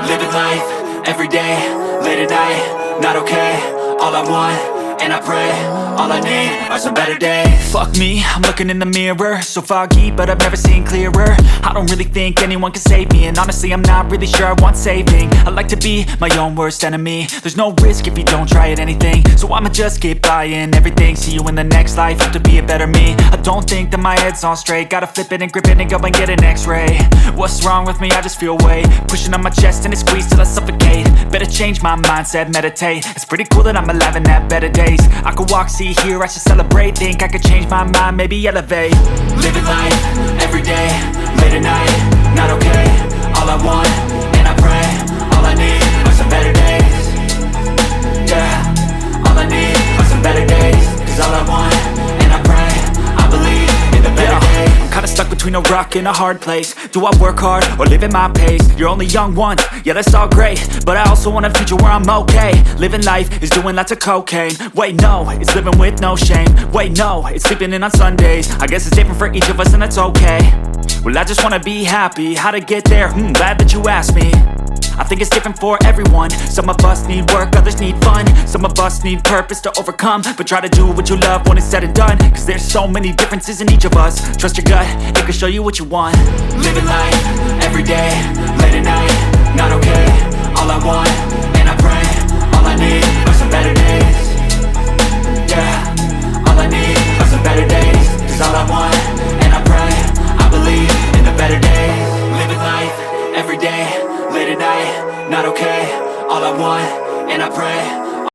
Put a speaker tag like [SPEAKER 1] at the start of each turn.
[SPEAKER 1] Living life, everyday, late at night, not okay. All I want, and I pray, all I need are some better days. Fuck me, I'm looking in the mirror, so foggy, but I've never seen clearer. I don't really think anyone can save me, and honestly I'm not really sure I want saving. I like to be my own worst enemy. There's no risk if you don't try at anything, so I'ma just keep buying everything. See you in the next life, have to be a better me. I don't think that my head's on straight, gotta flip it and grip it and go and get an x-ray. What's wrong with me? I just feel weight pushing on my chest and it squeezes till I suffocate. Better change my mindset, meditate. It's pretty cool that I'm alive and have better days. I could walk, see, hear, I should celebrate. Think I could change my mind, maybe elevate. Living life, everyday, late at night, not okay. All I want, and I pray, all I need are some better days. Yeah, all I need are some better days. Cause all I want, and I pray, I believe in the better days. I'm kinda stuck between a rock and a hard place. Do I work hard or live at my pace? You're only young once, yeah that's all great, but I also want a future where I'm okay. Living life is doing lots of cocaine. Wait no, it's living with no shame. Wait no, it's sleeping in on Sundays. I guess it's different for each of us and that's okay. Well I just wanna be happy, how to get there? Glad that you asked me. I think it's different for everyone. Some of us need work, others need fun. Some of us need purpose to overcome. But try to do what you love when it's said and done, cause there's so many differences in each of us. Trust your gut, it can show you what you want. Living life, everyday, late at night, not okay. All I want,